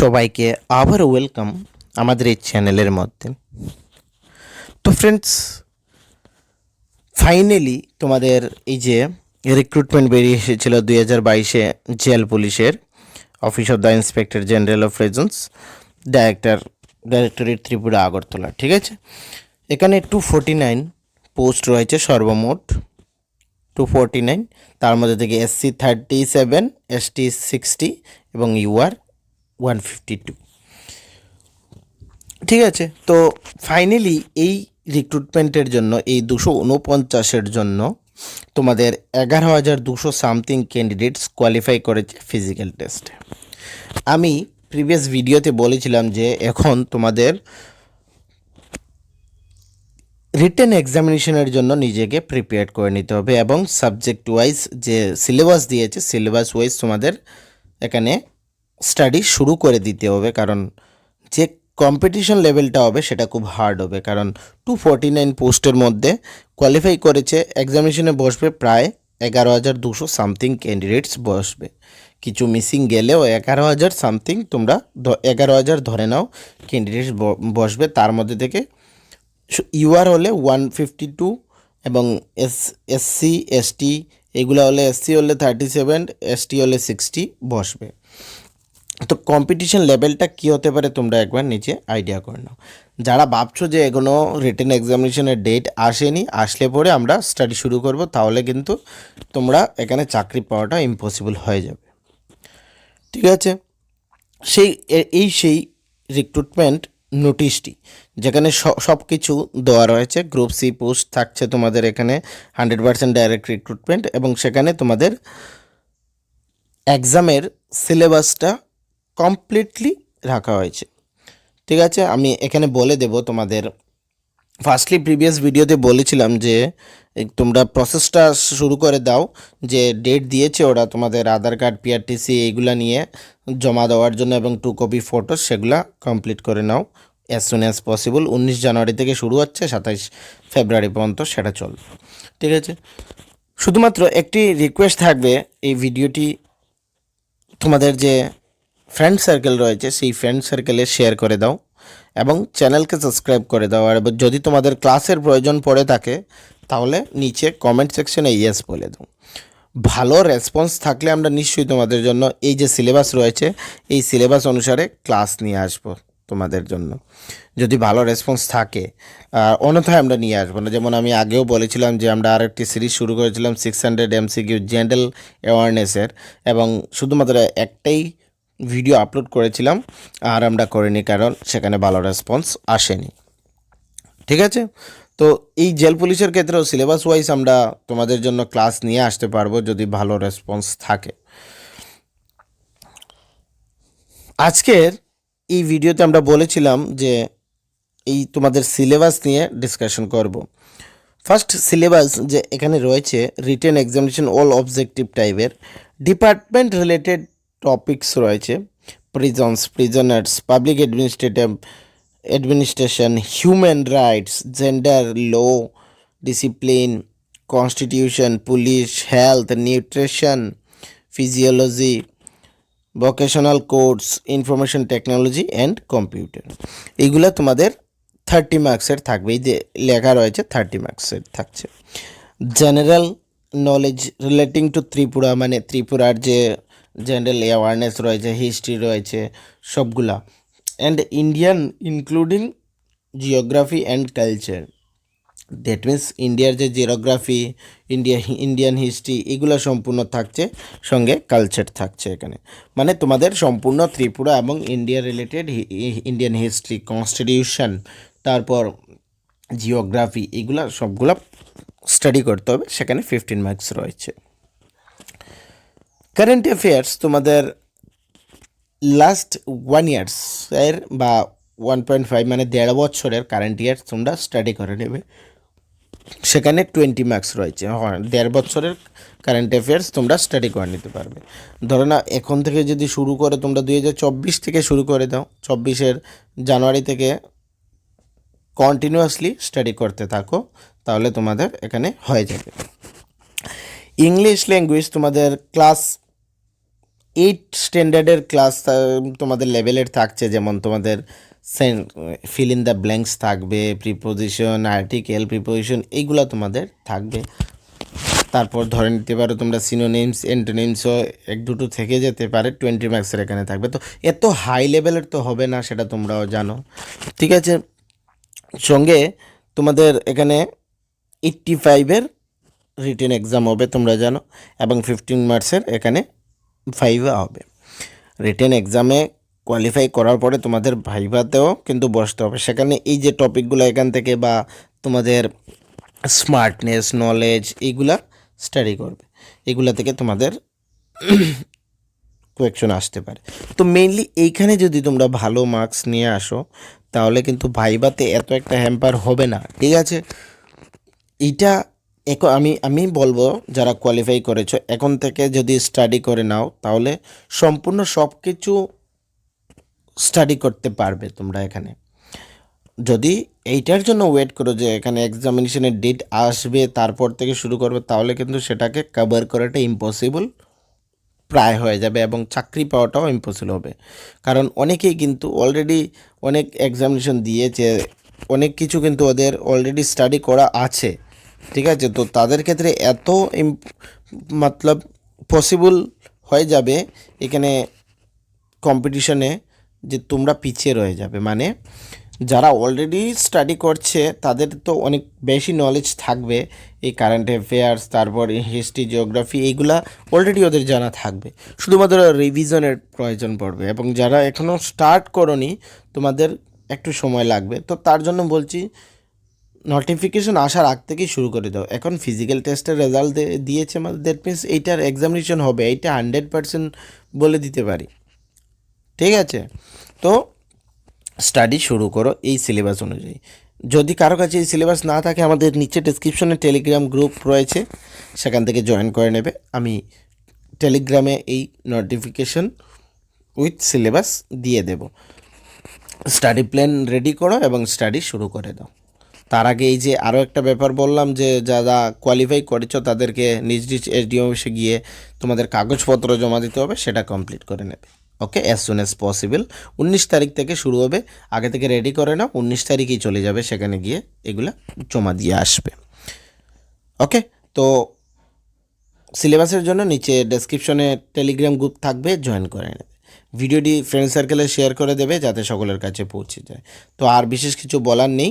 সবাইকে আবার ওয়েলকাম আমাদের এই চ্যানেলের মধ্যে। তো ফ্রেন্ডস, ফাইনালি তোমাদের এই যে রিক্রুটমেন্ট বেরিয়ে এসেছিল 2022-এ জেল পুলিশের office of the inspector general of reasons directorate Tripura Agartala. ঠিক আছে, এখানে 249 পোস্ট রয়েছে সর্বমোট 249, তার মধ্যে থেকে SC 37, ST 60 এবং UR 152। ঠিক আছে, তো ফাইনালি এই রিক্রুটমেন্টের জন্য এই 249-এর জন্য তোমাদের 11,200 সামথিং ক্যান্ডিডেটস কোয়ালিফাই করেছে ফিজিক্যাল টেস্টে। আমি প্রিভিয়াস ভিডিওতে বলেছিলাম যে এখন তোমাদের রিটেন এক্সামিনেশনের জন্য নিজেকে প্রিপেয়ার করে নিতে হবে এবং সাবজেক্ট ওয়াইজ যে সিলেবাস দিয়েছে সিলেবাস ওয়াইজ তোমাদের এখানে স্টাডি শুরু করে দিতে হবে, কারণ যে কম্পিটিশন লেভেলটা হবে সেটা খুব হার্ড হবে। কারণ 249 পোস্টের মধ্যে কোয়ালিফাই করেছে, এক্সামিনেশনে বসবে প্রায় 11,200 সামথিং ক্যান্ডিডেটস বসবে। কিছু মিসিং গেলেও 11,000 সামথিং, তোমরা 11,000 ধরে নাও ক্যান্ডিডেটস বসবে। তার মধ্যে থেকে ইউআর হলে 152 এবং এসসি এসটি এগুলো হলে এসসি হলে 37, এসটি হলে 60 বসবে। তো কম্পিটিশন লেভেলটা কী হতে পারে তোমরা একবার নিচে আইডিয়া করে নাও। যারা ভাবছো যে এখনও রিটেন এক্সামিনেশনের ডেট আসেনি, আসলে পরে আমরা স্টাডি শুরু করব, তাহলে কিন্তু তোমরা এখানে চাকরি পাওয়াটা ইম্পসিবল হয়ে যাবে। ঠিক আছে, সেই রিক্রুটমেন্ট নোটিশটি যেখানে সব কিছু দেওয়া রয়েছে। গ্রুপ সি পোস্ট থাকছে তোমাদের এখানে 100% ডাইরেক্ট রিক্রুটমেন্ট, এবং সেখানে তোমাদের এক্সামের সিলেবাসটা কমপ্লিটলি রাখা হয়েছে। ঠিক আছে, আমি এখানে বলে দেব তোমাদের। ফার্স্টলি প্রিভিয়াস ভিডিওতে বলেছিলাম যে তোমরা প্রসেসটা শুরু করে দাও, যে ডেট দিয়েছে ওরা তোমাদের আধার কার্ড পিআরটিসি এইগুলা নিয়ে জমা দেওয়ার জন্য এবং 2 কপি ফটো, সেগুলা কমপ্লিট করে নাও অ্যাজ সুন অ্যাজ পসিবল। 19 জানুয়ারি থেকে শুরু হচ্ছে, 27 ফেব্রুয়ারি পর্যন্ত সেটা চলবে। ঠিক আছে, শুধুমাত্র একটি রিকোয়েস্ট থাকবে, এই ভিডিওটি তোমাদের যে ফ্রেন্ড সার্কেল রয়েছে সেই ফ্রেন্ড সার্কেলে শেয়ার করে দাও এবং চ্যানেলকে সাবস্ক্রাইব করে দাও। আর যদি তোমাদের ক্লাসের প্রয়োজন পড়ে থাকে তাহলে নিচে কমেন্ট সেকশনে ইয়েস বলে দাও। ভালো রেসপন্স থাকলে আমরা নিশ্চয়ই তোমাদের জন্য এই যে সিলেবাস রয়েছে এই সিলেবাস অনুসারে ক্লাস নিয়ে আসবো তোমাদের জন্য, যদি ভালো রেসপন্স থাকে। অন্যথায় আমরা নিয়ে আসবো না। যেমন আমি আগেও বলেছিলাম যে আমরা আরেকটি সিরিজ শুরু করেছিলাম 600 MCQ জেনারেল অ্যাওয়ারনেসের, এবং শুধুমাত্র একটাই ভিডিও আপলোড করেছিলাম আর আমরা করিনি, কারণ সেখানে ভালো রেসপন্স আসেনি। ঠিক আছে, তো এই জেল পুলিশের ক্ষেত্রেও সিলেবাস ওয়াইজ আমরা তোমাদের জন্য ক্লাস নিয়ে আসতে পারবো যদি ভালো রেসপন্স থাকে। আজকের এই ভিডিওতে আমরা বলেছিলাম যে এই তোমাদের সিলেবাস নিয়ে ডিসকাশন করব। ফার্স্ট সিলেবাস যে এখানে রয়েছে রিটেন এক্সামিনেশন অল অবজেক্টিভ টাইপের ডিপার্টমেন্ট রিলেটেড টপিকস রয়েছে। Prisons, prisoners, public administration, human rights, gender, law, discipline, constitution, police, health, nutrition, physiology, vocational course, information technology and computer. এইগুলো তোমাদের 30 মার্কসের থাকবে। এই যে লেখা রয়েছে 30 মার্কসের থাকছে। General knowledge relating to Tripura, মানে ত্রিপুরার যে জেনারেল অ্যাওয়ারনেস রয়েছে, হিস্ট্রি রয়েছে সবগুলা, and Indian including geography and culture. That means ইন্ডিয়ার যে জিওগ্রাফি, ইন্ডিয়ান হিস্ট্রি এগুলো সম্পূর্ণ থাকছে, সঙ্গে কালচার থাকছে এখানে। মানে তোমাদের সম্পূর্ণ ত্রিপুরা এবং India related Indian history, constitution, তারপর জিওগ্রাফি এগুলো সবগুলো স্টাডি করতে হবে। সেখানে 15 মার্কস রয়েছে। কারেন্ট অ্যাফেয়ার্স তোমাদের লাস্ট 1 ইয়ার্সের বা 1.5 মানে 1.5 বছরের কারেন্ট ইয়ার্স তোমরা স্টাডি করে নেবে। সেখানে 20 মার্কস রয়েছে। হ্যাঁ, 1.5 বছরের কারেন্ট অ্যাফেয়ার্স তোমরা স্টাডি করে নিতে পারবে। ধরো না, এখন থেকে যদি শুরু করে তোমরা 2024 থেকে শুরু করে দাও, 24-এর জানুয়ারি থেকে কন্টিনিউয়াসলি স্টাডি করতে থাকো, তাহলে তোমাদের এখানে হয়ে যাবে। ইংলিশ ল্যাঙ্গুয়েজ তোমাদের ক্লাস এইট স্ট্যান্ডার্ডের ক্লাস তোমাদের লেভেলের থাকছে, যেমন তোমাদের ফিল ইন দ্য ব্ল্যাঙ্কস থাকবে, প্রিপোজিশন, আর্টিকেল, প্রিপোজিশন, এইগুলো তোমাদের থাকবে। তারপর ধরে নিতে পারো তোমরা সিনোনিমস, অ্যান্টোনিমসও এক দুটো থেকে যেতে পারে, 20 মার্কসের এখানে থাকবে। তো এত হাই লেভেলের তো হবে না, সেটা তোমরাও জানো, ঠিক আছে। সঙ্গে তোমাদের এখানে 85-এর রিটেন এক্সাম হবে, তোমরা জানো, এবং 15 মার্কসের এখানে ভাইভা হবে। রিটেন এক্সামে কোয়ালিফাই করার পরে তোমাদের ভাইভাতেও কিন্তু বসতে হবে। সেখানে এই যে টপিকগুলো এখান থেকে বা তোমাদের স্মার্টনেস, নলেজ, এইগুলা স্টাডি করবে, এগুলা থেকে তোমাদের কোয়েকশন আসতে পারে। তো মেইনলি এইখানে যদি তোমরা ভালো মার্কস নিয়ে আসো, তাহলে কিন্তু ভাইভাতে এত একটা হ্যাম্পার হবে না, ঠিক আছে। এইটা আমি বলবো, যারা কোয়ালিফাই করেছো এখন থেকে যদি স্টাডি করে নাও, তাহলে সম্পূর্ণ সব কিছু স্টাডি করতে পারবে তোমরা এখানে। যদি এইটার জন্য ওয়েট করো যে এখানে এক্সামিনেশনের ডেট আসবে তারপর থেকে শুরু করবে, তাহলে কিন্তু সেটাকে কভার করাটা ইম্পসিবল প্রায় হয়ে যাবে, এবং চাকরি পাওয়াটাও ইম্পসিবল হবে। কারণ অনেকেই কিন্তু অলরেডি অনেক এক্সামিনেশন দিয়েছে, অনেক কিছু কিন্তু ওদের অলরেডি স্টাডি করা আছে, ঠিক আছে। তো তাদের ক্ষেত্রে এত মতলব পসিবল হয়ে যাবে এখানে কম্পিটিশনে, যে তোমরা পিছিয়ে রয়ে যাবে। মানে যারা অলরেডি স্টাডি করছে তাদের তো অনেক বেশি নলেজ থাকবে, এই কারেন্ট অ্যাফেয়ার্স, তারপর হিস্ট্রি, জিওগ্রাফি, এইগুলা অলরেডি ওদের জানা থাকবে, শুধুমাত্র রিভিশনের প্রয়োজন পড়বে। এবং যারা এখনও স্টার্ট করনি, তোমাদের একটু সময় লাগবে। তো তার জন্য বলছি, নোটিফিকেশন আসার আগ থেকেই শুরু করে দাও। এখন ফিজিক্যাল টেস্টের রেজাল্ট দিয়েছে, মানে দ্যাট মিনস এইটার এক্সামিনেশন হবে, এইটা 100% বলে দিতে পারি, ঠিক আছে। তো স্টাডি শুরু করো এই সিলেবাস অনুযায়ী। যদি কারো কাছে এই সিলেবাস না থাকে, আমাদের নিচে ডেসক্রিপশনে টেলিগ্রাম গ্রুপ রয়েছে, সেখান থেকে জয়েন করে নেবে। আমি টেলিগ্রামে এই নোটিফিকেশন উইথ সিলেবাস দিয়ে দেব। স্টাডি প্ল্যান রেডি করো এবং স্টাডি শুরু করে দাও। তার আগে এই যে আরও একটা ব্যাপার বললাম, যে যারা কোয়ালিফাই করেছো তাদেরকে নিজ নিজ এসডিও অফিসে গিয়ে তোমাদের কাগজপত্র জমা দিতে হবে, সেটা কমপ্লিট করে নেবে। ওকে, অ্যাজ সুন অ্যাজ পসিবল। 19 তারিখ থেকে শুরু হবে, আগে থেকে রেডি করে নাও, 19 তারিখেই চলে যাবে, সেখানে গিয়ে এগুলা জমা দিয়ে আসবে। ওকে, তো সিলেবাসের জন্য নিচে ডেসক্রিপশনে টেলিগ্রাম গ্রুপ থাকবে, জয়েন করে নেবে। ভিডিওটি ফ্রেন্ড সার্কেলে শেয়ার করে দেবে যাতে সকলের কাছে পৌঁছে যায়। তো আর বিশেষ কিছু বলার নেই,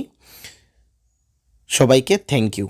সবাইকে থ্যাংক ইউ।